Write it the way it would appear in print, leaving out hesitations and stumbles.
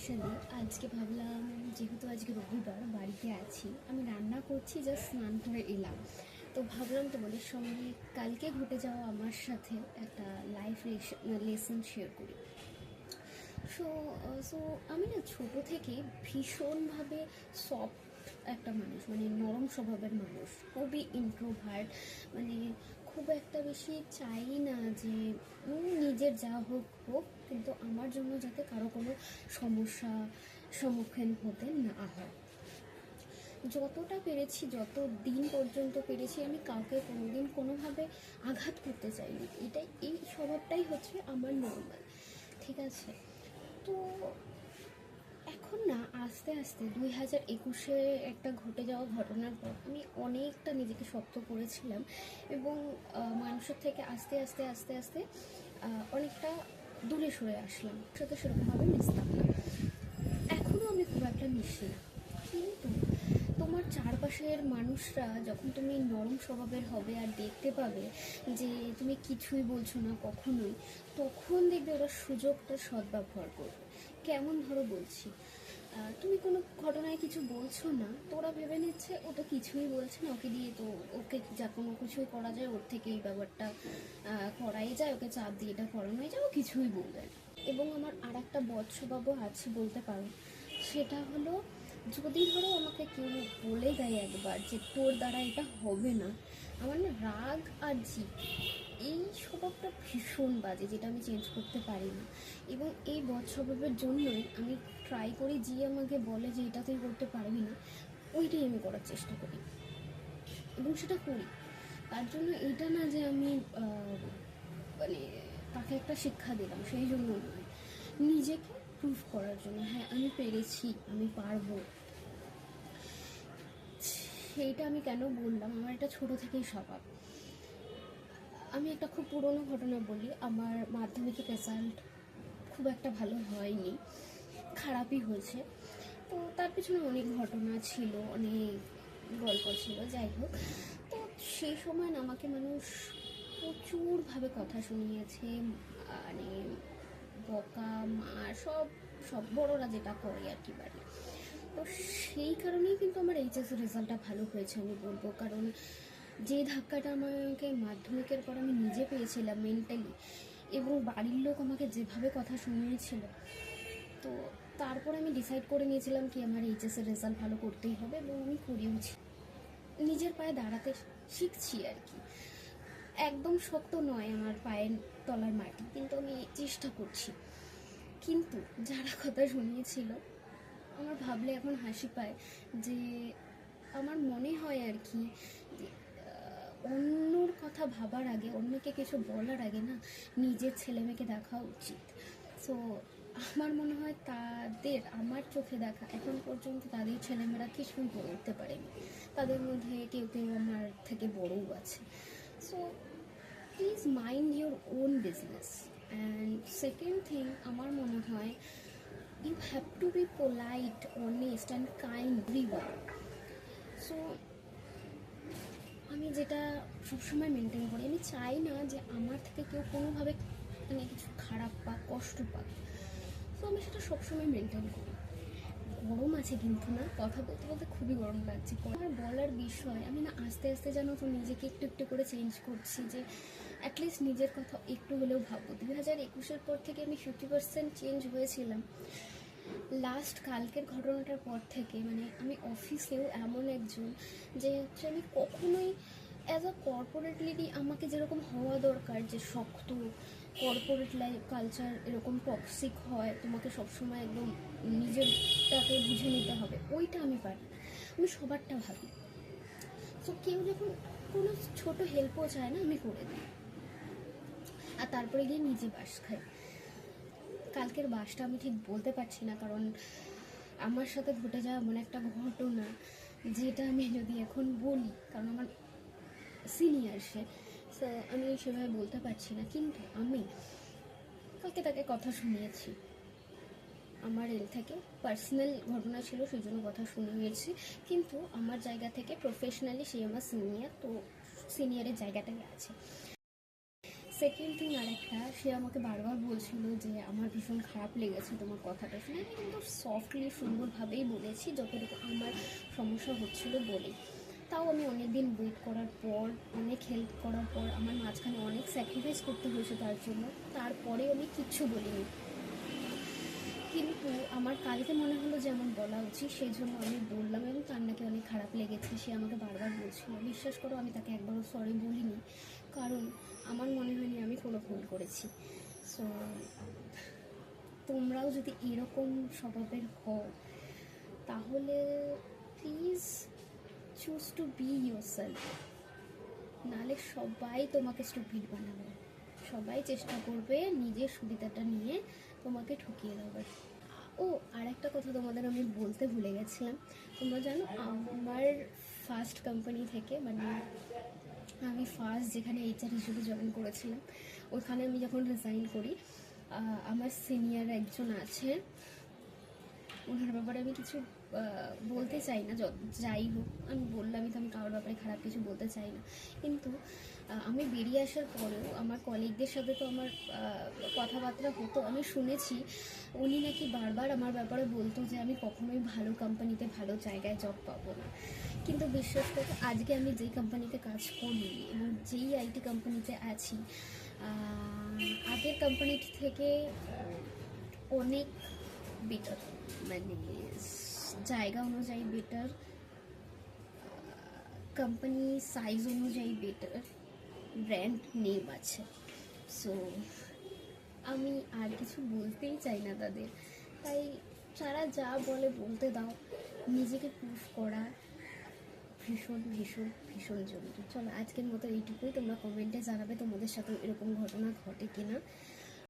Specially আজকে ভাবলাম, যেহেতু আজকে রবিবার বাড়িতে আছি, আমি রান্না করছি, জাস্ট স্নান করে এলাম। তো ভাবলাম তোমাদের সঙ্গে কালকে ঘটে যাওয়া আমার সাথে একটা লাইফ লেসন শেয়ার করি। সো সো আমি না ছোটো থেকে ভীষণভাবে সফট একটা মানুষ, মানে নরম স্বভাবের মানুষ, খুবই ইন্ট্রোভার্ট। মানে খুব একটা বেশি চাই না যে নিজের যা হোক হোক, কিন্তু আমার জন্য যাতে কারো কোনো সমস্যা সম্মুখীন হতে না হয়। যতটা পেরেছি, যত দিন পর্যন্ত পেরেছি, আমি কাউকে কোনোদিন কোনোভাবে আঘাত করতে চাইনি। এই স্বভাবটাই হচ্ছে আমার নর্মাল, ঠিক আছে? তো এখন না আস্তে আস্তে 2021-এ একটা ঘটে যাওয়া ঘটনার পর আমি অনেকটা নিজেকে শক্ত করেছিলাম, এবং মানুষের থেকে আস্তে আস্তে আস্তে আস্তে অনেকটা দূরে সরে আসলাম, সাথে সেরকমভাবে মিশতাম না। এখনও আমি খুব একটা মিশি না, কিন্তু তোমার চারপাশের মানুষরা যখন তুমি নরম স্বভাবের হবে আর দেখতে পাবে যে তুমি কিছুই বলছো না কখনোই, তখন দেখবে ওরা সুযোগটা সদ্ব্যবহার করবে। কেমন ধরো বলছি, তুমি কোনো ঘটনায় কিছু বলছো না, তো ওরা ভেবে নিচ্ছে ও তো কিছুই বলছে না, ওকে দিয়ে তো ওকে যা কোনো কিছুই করা যায়, ওর থেকে এই ব্যাপারটা করাই যায়, ওকে চাপ দিয়ে এটা করানোই যায়, ও কিছুই বলবে না। এবং আমার আর একটা বদ স্বভাবও আছে বলতে পারো, সেটা হলো, যদি ধরো আমাকে কেউ বলে দেয় একবার যে তোর দ্বারা এটা হবে না, আমার না রাগ আর জিদ, এই স্বভাবটা ভীষণ বাজে, যেটা আমি চেঞ্জ করতে পারি না। এবং এই বদ স্বভাবের জন্যই আমি ট্রাই করি, যে আমাকে বলে যে এটা তুই করতে পারবি না, ওইটাই আমি করার চেষ্টা করি এবং সেটা করি। তার জন্য এটা না যে আমি মানে তাকে একটা শিক্ষা দিলাম, সেই জন্য নয়, নিজেকে প্রুভ করার জন্য, হ্যাঁ আমি পেরেছি, আমি পারবো। সেইটা আমি কেন বললাম, আমার এটা ছোট থেকেই স্বভাব। আমি একটা খুব পুরনো ঘটনা বলি। আমার মাধ্যমিকের রেজাল্ট খুব একটা ভালো হয়নি, খারাপই হয়েছে। তো তার পিছনে অনেক ঘটনা ছিল, অনেক গল্প ছিল, যাই হোক। তো সেই সময় না আমাকে মানুষ প্রচুরভাবে কথা শুনিয়েছে, মানে বকা মার সব সব বড়রা যেটা করে আর কি বাড়ি। তো সেই কারণেই কিন্তু আমার এইচএস রেজাল্টটা ভালো হয়েছে আমি বলবো, কারণ যে ধাক্কাটা আমাকে মাধ্যমিকের পর আমি নিজে পেয়েছিলাম মেন্টালি, এবং বাড়ির লোক আমাকে যেভাবে কথা শুনিয়েছিল, তো তারপর আমি ডিসাইড করে নিয়েছিলাম কি আমার এইচএসের রেজাল্ট ভালো করতেই হবে, এবং আমি করিয়েওছি। নিজের পায়ে দাঁড়াতে শিখছি আর কি। একদম শক্ত নয় আমার পায়ের তলার মাটি, কিন্তু আমি চেষ্টা করছি। কিন্তু যারা কথা শুনিয়েছিল, আমার ভাবলে এখন হাসি পায় যে আমার মনে হয় আর কি, অন্যর কথা ভাবার আগে, অন্যকে কিছু বলার আগে না নিজের ছেলেমেয়েকে দেখা উচিত। সো আমার মনে হয় তাদের, আমার চোখে দেখা এখন পর্যন্ত তাদের ছেলেমেয়েরা কিছুই করে উঠতে পারেনি। তাদের মধ্যে কেউ কেউ আমার থেকে বড়ও আছে। So please mind your own business. And second thing, আমার মনে হয় you have to be polite, honest and kind everywhere. So আমি যেটা সবসময় মেনটেন করি, আমি চাই না যে আমার থেকে কেউ কোনোভাবে মানে কিছু খারাপ পাক, কষ্ট পাক। তো আমি সেটা সবসময় মেনটেন করি। গরম আছে কিন্তু, না কথা বলতে বলতে খুবই গরম লাগছে। আমার বলার বিষয়, আমি না আস্তে আস্তে যেন তো নিজেকে একটু একটু করে চেঞ্জ করছি, যে অ্যাটলিস্ট নিজের কথা একটু হলেও ভাববো। 2021-এর পর থেকে আমি 50% চেঞ্জ হয়েছিলাম। লাস্ট কালকের ঘটনাটার পর থেকে মানে আমি অফিসেও এমন একজন, যে হচ্ছে আমি কখনোই অ্যাজ আ কর্পোরেট লেডি আমাকে যেরকম হওয়া দরকার, যে শক্ত কর্পোরেট লাইফ কালচার এরকম টক্সিক হয়, তোমাকে সবসময় একদম নিজেরটাকে বুঝে নিতে হবে, ওইটা আমি পারি না। আমি সবারটা ভাবি। তো কেউ যখন কোনো ছোট হেল্পও চায় না, আমি করে দিই, আর তারপরে গিয়ে নিজে বাস খাই। কালকের বাসটা আমি ঠিক বলতে পারছি না, কারণ আমার সাথে ঘটে যাওয়া এমন একটা ঘটনা, যেটা আমি যদি এখন বলি, কারণ আমার সিনিয়র সে, তো আমি সেভাবে বলতে পারছি না। কিন্তু আমি কালকে তাকে কথা শুনিয়েছি, আমার এল থেকে পার্সোনাল ঘটনা ছিল, সেই জন্য কথা শুনিয়েছি। কিন্তু আমার জায়গা থেকে প্রফেশনালি সে আমার সিনিয়র, তো সিনিয়রের জায়গাটাই আছে। সেকেন্ড থিং আর একটা, সে আমাকে বারবার বলছিল যে আমার ভীষণ খারাপ লেগেছে তোমার কথাটা শুনে। আমি কিন্তু সফটলি সুন্দরভাবেই বলেছি, যতটুকু আমার সমস্যা হচ্ছিল বলে। তাও আমি অনেক দিন ওয়েট করার পর, অনেক হেল্প করার পর, আমার মাঝখানে অনেক স্যাক্রিফাইস করতে হয়েছে তার জন্য, তারপরে আমি কিচ্ছু বলিনি। কিন্তু আমার কালকে মনে হলো যে আমার বলা উচিত, সেই জন্য আমি বললাম। এবং তার নাকি অনেক খারাপ লেগেছে, সে আমাকে বারবার বলছিল। বিশ্বাস করো, আমি তাকে একবারও সরি বলিনি, কারণ আমার মনে হয়নি আমি কোনো ভুল করেছি। সো তোমরাও যদি এরকম স্বভাবের হও, তাহলে please choose to B your self. নাহলে সবাই তোমাকে স্টুপিড বানাবে, সবাই চেষ্টা করবে নিজের সুবিধাটা নিয়ে তোমাকে ঠকিয়ে দেবে। ও আর একটা কথা তোমাদের আমি বলতে ভুলে গেছিলাম। তোমরা জানো, আমার ফার্স্ট কোম্পানি থেকে, মানে আমি ফার্স্ট যেখানে এইচআর হিসেবে জয়েন করেছিলাম, ওখানে আমি যখন রিজাইন করি, আমার সিনিয়র একজন আছে, ওনার ব্যাপারে আমি কিছু বলতে চাই না। যাই হোক, আমি বললামই তো, আমি কারোর ব্যাপারে খারাপ কিছু বলতে চাই না। কিন্তু আমি বেরিয়ে আসার পরেও আমার কলিগদের সাথে তো আমার কথাবার্তা হতো। আমি শুনেছি উনি নাকি বারবার আমার ব্যাপারে বলতো যে আমি কখনোই ভালো কোম্পানিতে, ভালো জায়গায় জব পাবো না। কিন্তু বিশ্বাস করতে, আজকে আমি যেই কোম্পানিতে কাজ করি এবং যেই আইটি কোম্পানিতে আছি, আগের কোম্পানির থেকে অনেক বেটার, মানে জায়গা অনুযায়ী বেটার, কোম্পানি সাইজ অনুযায়ী বেটার, ব্র্যান্ড নেম আছে। সো আমি আর কিছু বলতেই চাই না তাদের। তাই তারা যা বলে বলতে দাও, নিজেকে প্রুফ করা ভীষণ ভীষণ ভীষণ জরুরি। চলো আজকের মতো এইটুকুই। তোমরা কমেন্টে জানাবে তোমাদের সাথে এরকম ঘটনা ঘটে কিনা।